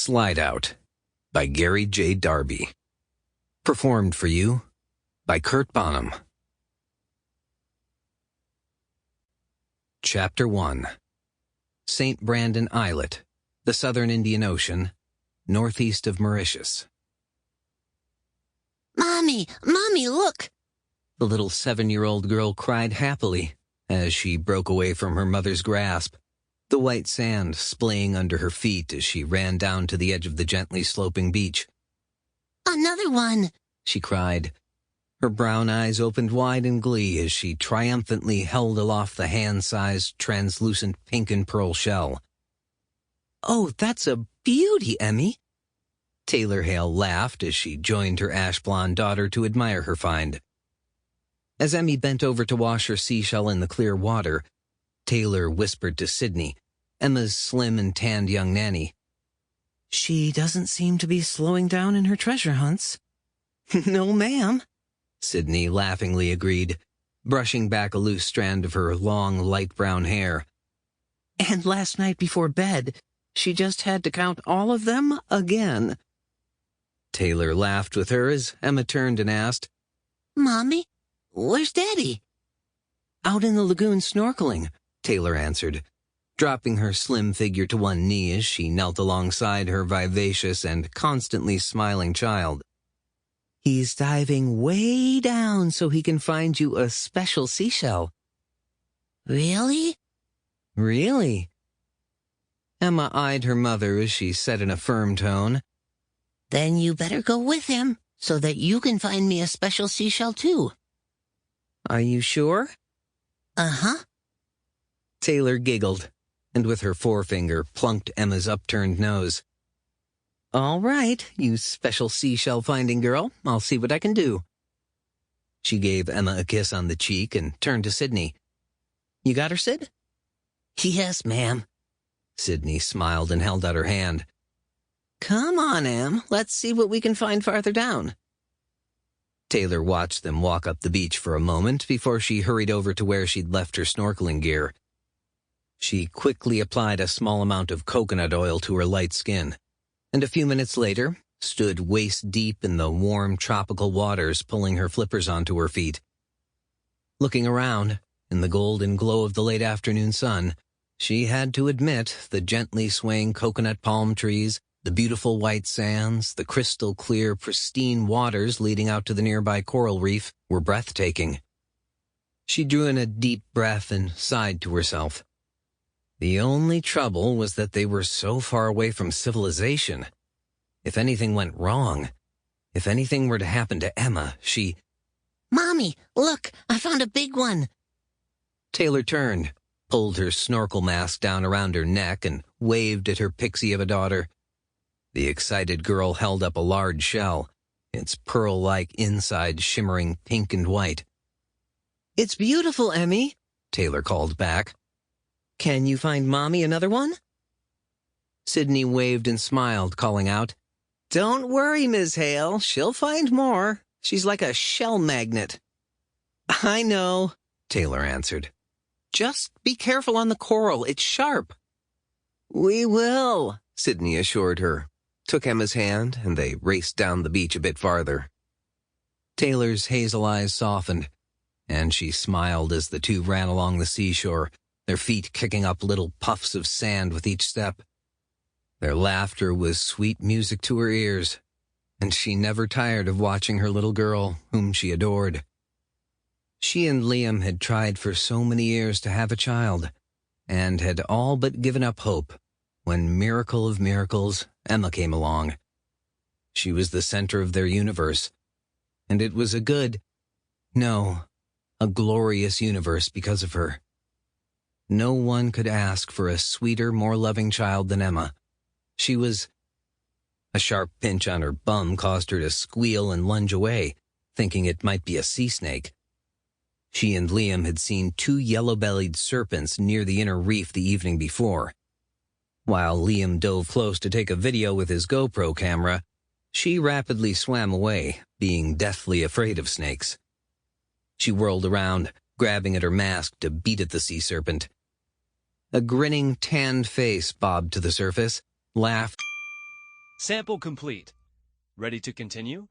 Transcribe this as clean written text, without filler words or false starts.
Slideout by Gary J. Darby. Performed for you by Curt Bonnem. Chapter 1. St. Brandon Islet, the southern Indian Ocean, northeast of Mauritius. Mommy, look! The little 7-year-old girl cried happily as she broke away from her mother's grasp, the white sand splaying under her feet as she ran down to the edge of the gently sloping beach. Another one! She cried. Her brown eyes opened wide in glee as she triumphantly held aloft the hand-sized, translucent pink and pearl shell. "Oh, that's a beauty, Emmy!" Taylor Hale laughed as she joined her ash-blonde daughter to admire her find. As Emmy bent over to wash her seashell in the clear water, Taylor whispered to Sydney, Emma's slim and tanned young nanny. "She doesn't seem to be slowing down in her treasure hunts." "No, ma'am," Sydney laughingly agreed, brushing back a loose strand of her long, light brown hair. "And last night before bed, she just had to count all of them again." Taylor laughed with her as Emma turned and asked, Mommy, where's Daddy? "Out in the lagoon snorkeling," Taylor answered, dropping her slim figure to one knee as she knelt alongside her vivacious and constantly smiling child. "He's diving way down so he can find you a special seashell." Really? "Really?" Emma eyed her mother as she said in a firm tone, Then you better go with him so that you can find me a special seashell too. "Are you sure?" Uh-huh. Taylor giggled, and with her forefinger plunked Emma's upturned nose. "All right, you special seashell-finding girl. I'll see what I can do." She gave Emma a kiss on the cheek and turned to Sydney. "You got her, Sid?" Yes, ma'am. Sydney smiled and held out her hand. "Come on, Em. Let's see what we can find farther down." Taylor watched them walk up the beach for a moment before she hurried over to where she'd left her snorkeling gear. She quickly applied a small amount of coconut oil to her light skin, and a few minutes later stood waist-deep in the warm tropical waters, pulling her flippers onto her feet. Looking around, in the golden glow of the late afternoon sun, she had to admit the gently swaying coconut palm trees, the beautiful white sands, the crystal-clear, pristine waters leading out to the nearby coral reef were breathtaking. She drew in a deep breath and sighed to herself. The only trouble was that they were so far away from civilization. If anything went wrong, if anything were to happen to Emma, she... Mommy, look, I found a big one. Taylor turned, pulled her snorkel mask down around her neck, and waved at her pixie of a daughter. The excited girl held up a large shell, its pearl-like inside shimmering pink and white. "It's beautiful, Emmy," Taylor called back. "Can you find Mommy another one?" Sydney waved and smiled, calling out, "Don't worry, Ms. Hale. She'll find more. She's like a shell magnet." "I know," Taylor answered. "Just be careful on the coral. It's sharp." "We will," Sydney assured her, took Emma's hand, and they raced down the beach a bit farther. Taylor's hazel eyes softened, and she smiled as the two ran along the seashore, their feet kicking up little puffs of sand with each step. Their laughter was sweet music to her ears, and she never tired of watching her little girl, whom she adored. She and Liam had tried for so many years to have a child, and had all but given up hope when, miracle of miracles, Emma came along. She was the center of their universe, and it was a glorious universe because of her. No one could ask for a sweeter, more loving child than Emma. She was... A sharp pinch on her bum caused her to squeal and lunge away, thinking it might be a sea snake. She and Liam had seen 2 yellow-bellied serpents near the inner reef the evening before. While Liam dove close to take a video with his GoPro camera, she rapidly swam away, being deathly afraid of snakes. She whirled around, grabbing at her mask to beat at the sea serpent. A grinning, tanned face bobbed to the surface, laughed, Sample complete. Ready to continue?